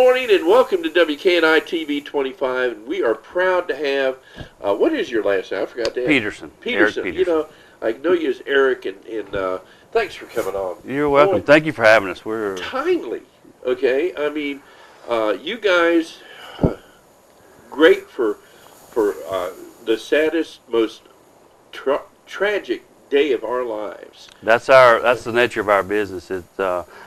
morning and welcome to WKNI TV 25. And we are proud to have, what is your last name? I forgot to ask. Peterson. Peterson. Eric You Peterson. know, I know you as Eric, and thanks for coming on. You're welcome. Boy, Thank you for having us. We're timely, okay? I mean, you guys, great for the saddest, most tragic day of our lives. that's the nature of our business.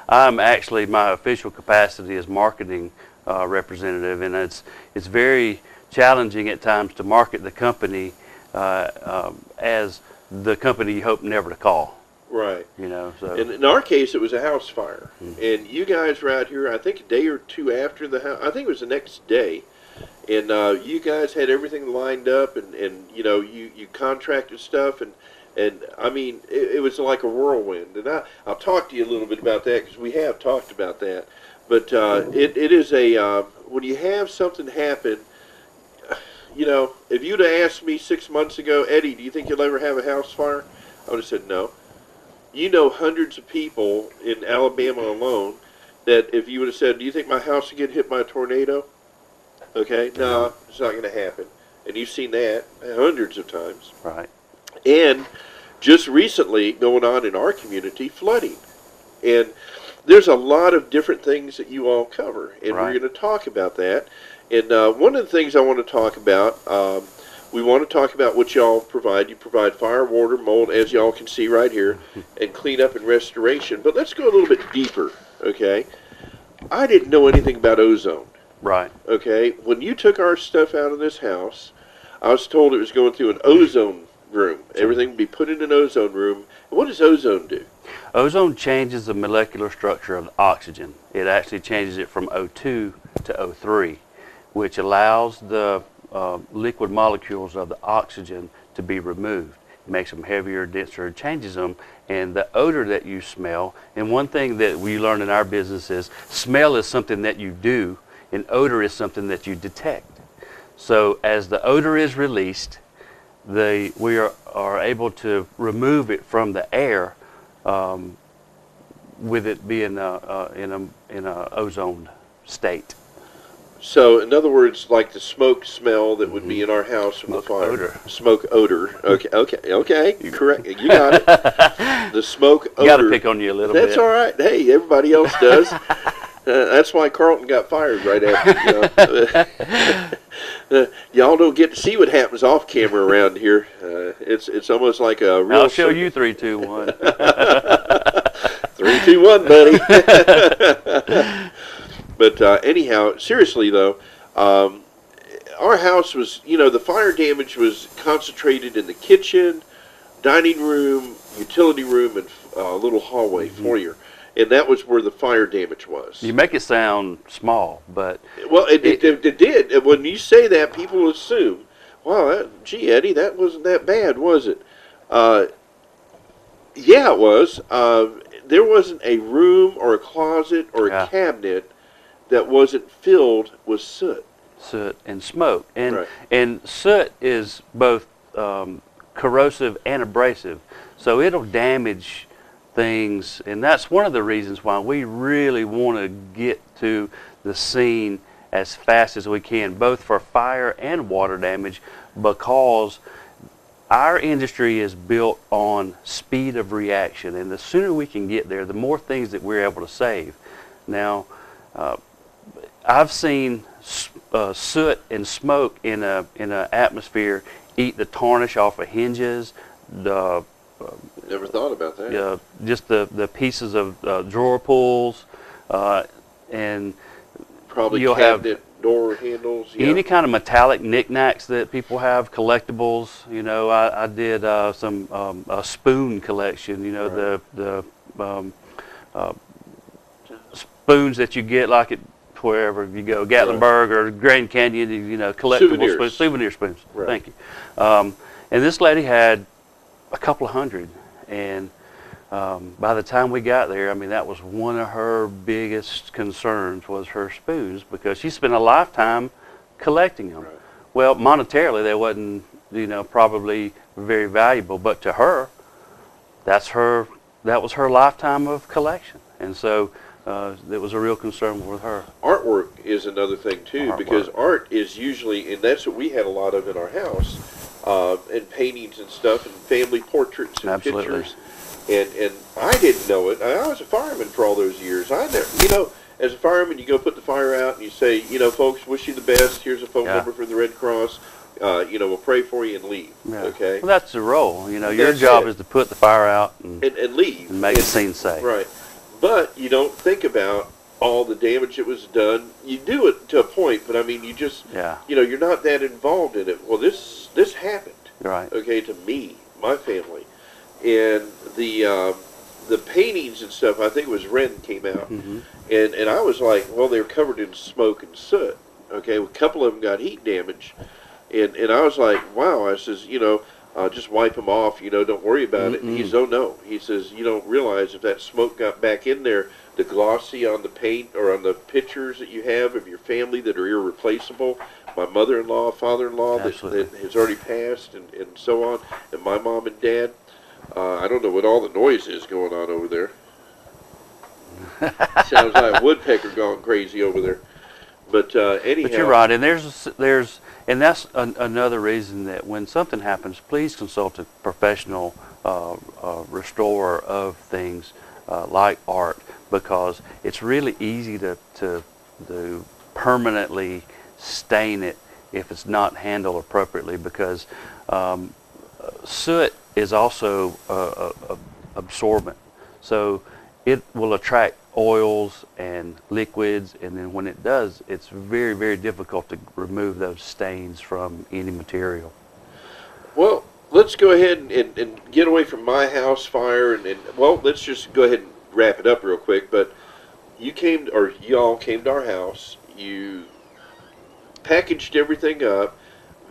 I'm actually, my official capacity is marketing representative, and it's very challenging at times to market the company as the company you hope never to call. Right. You know, so in our case, it was a house fire, Mm-hmm. and you guys were out here. I think a day or two after the house. I think it was the next day, and you guys had everything lined up, and you know you contracted stuff, and I mean it was like a whirlwind. And I'll talk to you a little bit about that because we have talked about that. But it is a when you have something happen. You know, if you'd have asked me 6 months ago, Eddie, do you think you'll ever have a house fire? I would have said no. You know hundreds of people in Alabama alone that if you would have said, do you think my house will get hit by a tornado? Okay, no, it's not going to happen. And you've seen that hundreds of times. right. And just recently going on in our community, flooding. And there's a lot of different things that you all cover, and Right. we're going to talk about that. And one of the things I want to talk about, we want to talk about what y'all provide. You provide fire, water, mold, as y'all can see right here, and cleanup and restoration. But let's go a little bit deeper, okay? I didn't know anything about ozone, Right. okay? When you took our stuff out of this house, I was told it was going through an ozone room. Everything would be put in an ozone room. And what does ozone do? Ozone changes the molecular structure of the oxygen. It actually changes it from O2 to O3, which allows the liquid molecules of the oxygen to be removed. It makes them heavier, denser, changes them, and the odor that you smell. And one thing that we learn in our business is smell is something that you do, and odor is something that you detect. So as the odor is released, we are able to remove it from the air with it being in a ozoned state. So, in other words, like the smoke smell that would be in our house from the fire. Odor. Smoke odor. Okay. Correct. You got it. The smoke odor. Got to pick on you a little bit. That's all right. Hey, everybody else does. That's why Carlton got fired right after. Y'all don't get to see what happens off camera around here. It's almost like a real. I'll show you 3, 2, 1. 3, 2, 1, buddy. But anyhow, seriously though, our house was, you know, the fire damage was concentrated in the kitchen, dining room, utility room, and a little hallway foyer. And that was where the fire damage was. You make it sound small, but Well, it did. When you say that, people assume, wow, gee, Eddie, that wasn't that bad, was it? Yeah, it was. There wasn't a room or a closet or a cabinet that wasn't filled with soot. Soot and smoke. And Right. and soot is both corrosive and abrasive, so it'll damage things, and that's one of the reasons why we really want to get to the scene as fast as we can, both for fire and water damage, because our industry is built on speed of reaction, and the sooner we can get there, the more things that we're able to save. Now, I've seen soot and smoke in a atmosphere eat the tarnish off of hinges, Never thought about that. just the pieces of drawer pulls, and Probably you'll cabinet door handles. Yeah. any kind of metallic knickknacks that people have, collectibles. You know, I did some a spoon collection. You know, Right. the spoons that you get like at wherever you go, Gatlinburg or Grand Canyon. You know, collectible spoons, souvenir spoons. Right. Thank you. And this lady had a couple of hundred, and by the time we got there, I mean, that was one of her biggest concerns, was her spoons, because she spent a lifetime collecting them. Right. Well, monetarily, they wasn't, you know, probably very valuable, but to her, that was her lifetime of collection, and so it was a real concern with her. Aren't artwork is another thing too, because art is usually, and that's what we had a lot of in our house, and paintings and stuff, and family portraits and pictures. And I didn't know it. I was a fireman for all those years. I never, as a fireman, you go put the fire out and you say, folks, wish you the best. Here's a phone number for the Red Cross. We'll pray for you and leave. Yeah. Okay. Well, that's the role. Your job is to put the fire out and leave and make the scene safe. Right. But you don't think about all the damage that was done. You do it to a point, but I mean, you just, you're not that involved in it. Well, this happened. Right. Okay, to me, my family, and the paintings and stuff. I think it was Ren came out, and I was like, well, they were covered in smoke and soot. Okay, a couple of them got heat damage. And I was like, wow. I says, just wipe them off. Don't worry about it. And he says, oh, no. He says, you don't realize if that smoke got back in there, the glossy on the paint or on the pictures that you have of your family that are irreplaceable, my mother-in-law, father-in-law that has already passed, and so on, and my mom and dad. I don't know what all the noise is going on over there. Sounds like a woodpecker gone crazy over there. But anyhow. But you're right, and and that's another reason that when something happens, please consult a professional restorer of things like art, because it's really easy to permanently stain it if it's not handled appropriately, because soot is also absorbent, so it will attract oils and liquids, and then when it does, it's very, very difficult to remove those stains from any material. Well, let's go ahead and get away from my house fire, and well, let's just go ahead and wrap it up real quick. But y'all came to our house, you packaged everything up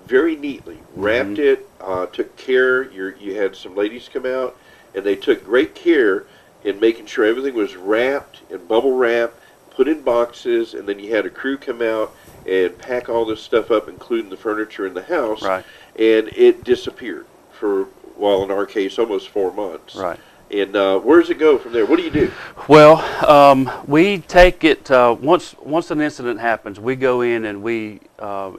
very neatly, wrapped it, took care. You had some ladies come out, and they took great care in making sure everything was wrapped in bubble wrap, put in boxes, and then you had a crew come out and pack all this stuff up, including the furniture in the house. Right. And it disappeared for, well, in our case, almost 4 months. Right. And where does it go from there? What do you do? Well, we take it, once an incident happens, we go in and we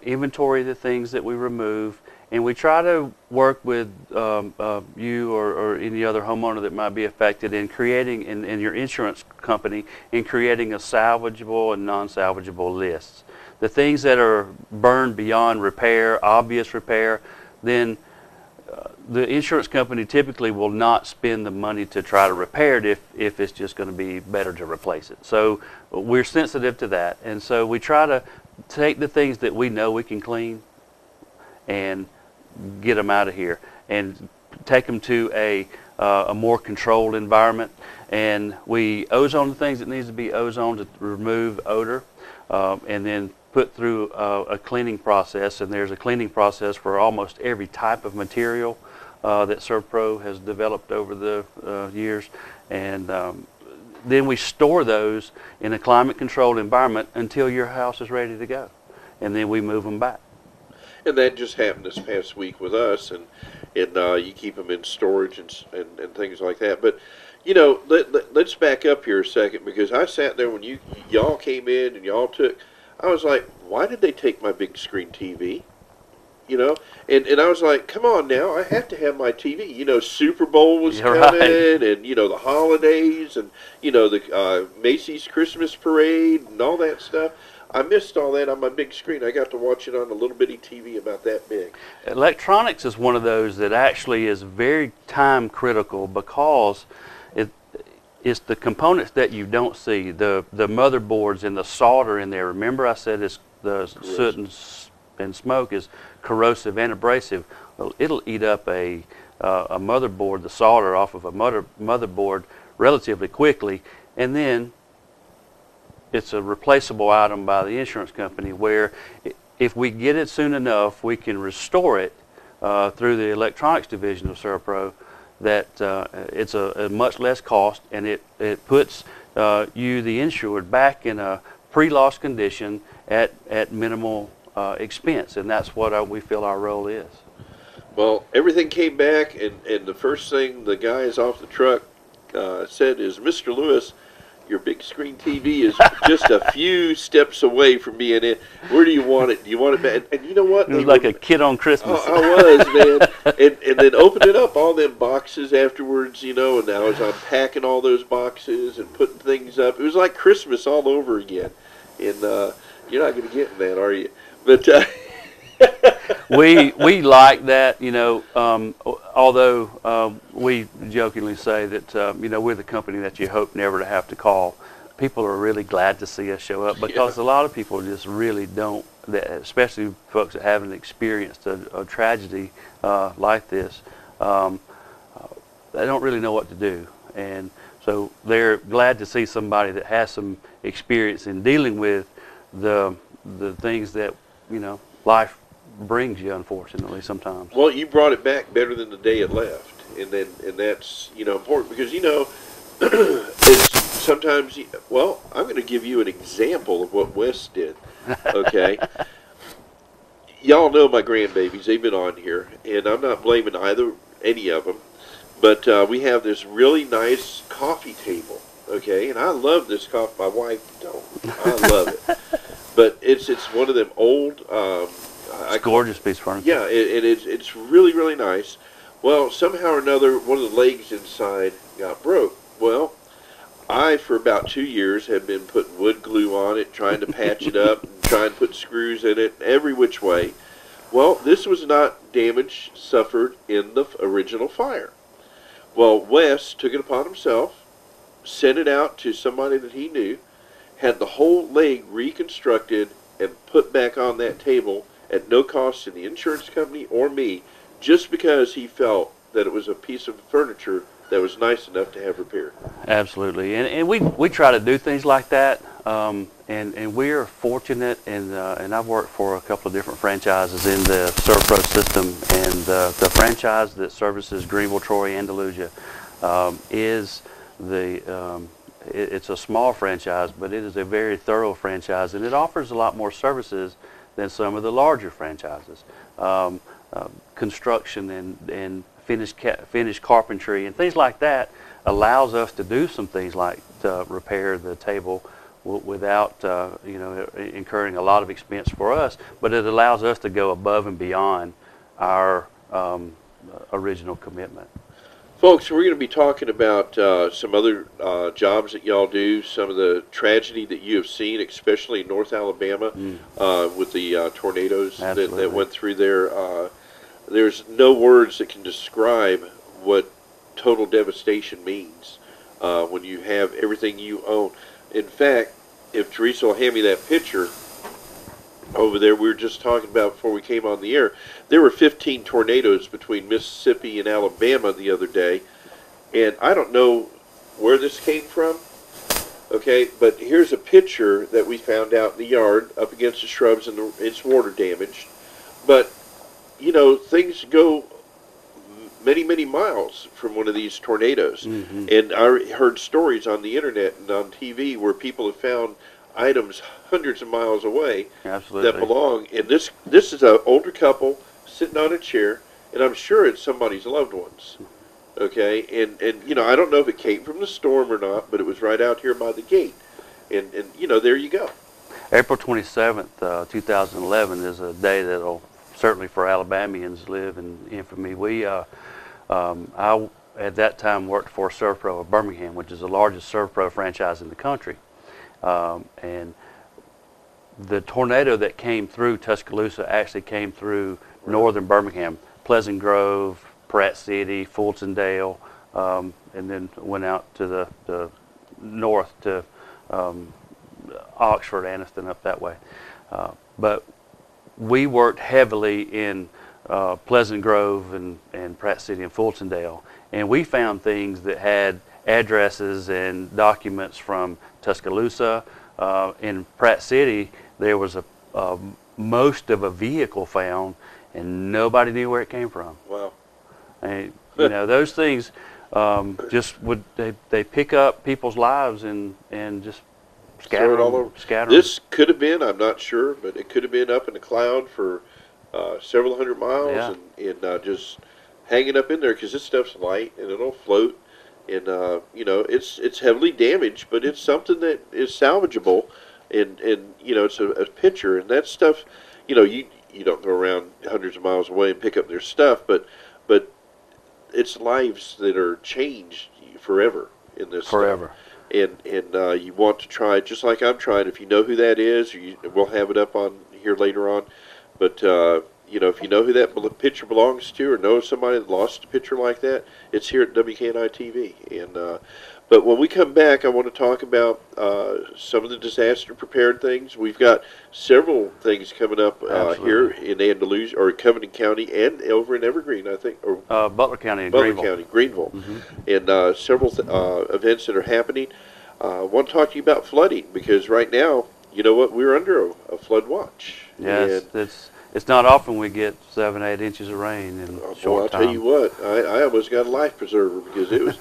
inventory the things that we remove, and we try to work with you or any other homeowner that might be affected in creating, in your insurance company, in creating a salvageable and non-salvageable lists. The things that are burned beyond repair, obvious repair, then the insurance company typically will not spend the money to try to repair it if it's just going to be better to replace it. So we're sensitive to that, and so we try to take the things that we know we can clean and get them out of here and take them to a more controlled environment, and we ozone the things that needs to be ozoned to remove odor, and then put through a cleaning process. And there's a cleaning process for almost every type of material that SERVPRO has developed over the years, and then we store those in a climate controlled environment until your house is ready to go, and then we move them back. And that just happened this past week with us, and you keep them in storage and things like that. But let's back up here a second, because I sat there when y'all came in and y'all took. I was like, why did they take my big screen TV? And I was like, come on now, I have to have my TV. Super Bowl was coming, right. And the holidays, and the Macy's Christmas parade and all that stuff. I missed all that on my big screen. I got to watch it on a little bitty TV about that big. Electronics is one of those that actually is very time critical, because it's the components that you don't see, the motherboards and the solder in there. Remember I said the soot and smoke is corrosive and abrasive. Well, it'll eat up a motherboard, the solder off of a motherboard relatively quickly, and then it's a replaceable item by the insurance company, where if we get it soon enough, we can restore it through the electronics division of SERVPRO. That it's a much less cost, and it puts you, the insured, back in a pre-loss condition at minimal expense, and that's what we feel our role is. Well, everything came back, and the first thing the guys off the truck said is, Mr. Lewis, your big screen TV is just a few steps away from being in. Where do you want it? Do you want it bad? And you know what? It was like a kid on Christmas. I was, man. And then opening up all them boxes afterwards, you know, and I was unpacking all those boxes and putting things up. It was like Christmas all over again. And you're not going to get in that, are you? But we like that, you know, although we jokingly say that, you know, we're the company that you hope never to have to call. People are really glad to see us show up because a lot of people just really don't, especially folks that haven't experienced a tragedy like this, they don't really know what to do. And so they're glad to see somebody that has some experience in dealing with the things that, you know, life brings you, unfortunately, sometimes. Well, you brought it back better than the day it left, and that's, you know, important because, you know, it's sometimes, well, I'm going to give you an example of what Wes did, okay? Y'all know my grandbabies. They've been on here, and I'm not blaming any of them, but we have this really nice coffee table, okay? And I love this coffee. My wife don't. I love it. But it's one of them old... It's gorgeous piece of furniture. Yeah, it's really, really nice. Well, somehow or another, one of the legs inside got broke. Well, I, for about 2 years, had been putting wood glue on it, trying to patch it up, and trying to put screws in it, every which way. Well, this was not damage suffered in the original fire. Well, Wes took it upon himself, sent it out to somebody that he knew, had the whole leg reconstructed and put back on that table at no cost to the insurance company or me, just because he felt that it was a piece of furniture that was nice enough to have repaired. Absolutely, and we try to do things like that, and we're fortunate, and I've worked for a couple of different franchises in the SERVPRO system, and the franchise that services Greenville, Troy, Andalusia is it's a small franchise, but it is a very thorough franchise, and it offers a lot more services than some of the larger franchises. Construction and finished carpentry and things like that allows us to do some things like to repair the table without you know, incurring a lot of expense for us, but it allows us to go above and beyond our original commitment. Folks, we're going to be talking about some other jobs that y'all do, some of the tragedy that you have seen, especially in North Alabama, with the tornadoes that went through there. There's no words that can describe what total devastation means when you have everything you own. In fact, if Teresa will hand me that picture over there, we were just talking about before we came on the air, there were 15 tornadoes between Mississippi and Alabama the other day, and I don't know where this came from, okay, but here's a picture that we found out in the yard up against the shrubs, and it's water damaged. But, you know, things go many, many miles from one of these tornadoes. And I heard stories on the internet and on TV where people have found items hundreds of miles away that belong. And this is an older couple sitting on a chair, and I'm sure it's somebody's loved ones. Okay, and you know, I don't know if it came from the storm or not, but it was right out here by the gate. And you know, there you go. April 27th, 2011 is a day that'll certainly for Alabamians live in infamy. I at that time worked for SERVPRO of Birmingham, which is the largest SERVPRO franchise in the country. And the tornado that came through Tuscaloosa actually came through northern Birmingham, Pleasant Grove, Pratt City, Fultondale, and then went out to the north to Oxford, Anniston, up that way. But we worked heavily in Pleasant Grove and Pratt City and Fultondale, and we found things that had addresses and documents from Tuscaloosa. In Pratt City, there was most of a vehicle found, and nobody knew where it came from. Wow. And, you know, those things just they pick up people's lives and just scatter it all over. Scatter this could have been, I'm not sure, but it could have been up in the cloud for several hundred miles, and just hanging up in there, because this stuff's light and it'll float. and you know, it's heavily damaged, but it's something that is salvageable, and you know, it's a picture, and that stuff, you know, you don't go around hundreds of miles away and pick up their stuff, but it's lives that are changed forever in this Forever. stuff. And you want to try it just like I'm trying. If you know who that is, we'll have it up on here later on. But you know, if you know who that picture belongs to, or know somebody that lost a picture like that, it's here at WKNI TV. And but when we come back, I want to talk about some of the disaster prepared things. We've got several things coming up here in Andalusia, or Covington County, and over in Evergreen, I think, or Butler County and Butler Greenville. County, Greenville, Mm-hmm. and several events that are happening. I want to talk to you about flooding, because right now, you know what, we're under a flood watch. Yes, it's not often we get 7-8 inches of rain in a short time. I'll tell you what, I almost got a life preserver, because it was.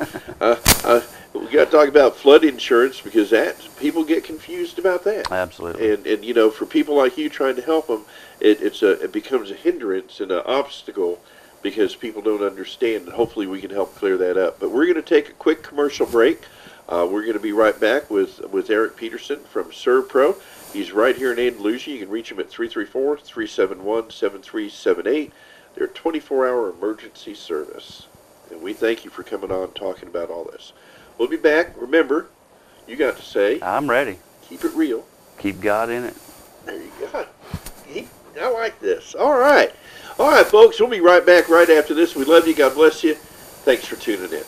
We got to talk about flood insurance, because that people get confused about that. Absolutely. And you know, for people like you trying to help them, it becomes a hindrance and an obstacle, because people don't understand. And hopefully, we can help clear that up. But we're going to take a quick commercial break. We're going to be right back with Eric Peterson from SERVPRO. He's right here in Andalusia. You can reach him at 334-371-7378. They're a 24-hour emergency service. And we thank you for coming on and talking about all this. We'll be back. Remember, you got to say, I'm ready. keep it real. Keep God in it. There you go. I like this. All right. All right, folks. We'll be right back right after this. We love you. God bless you. Thanks for tuning in.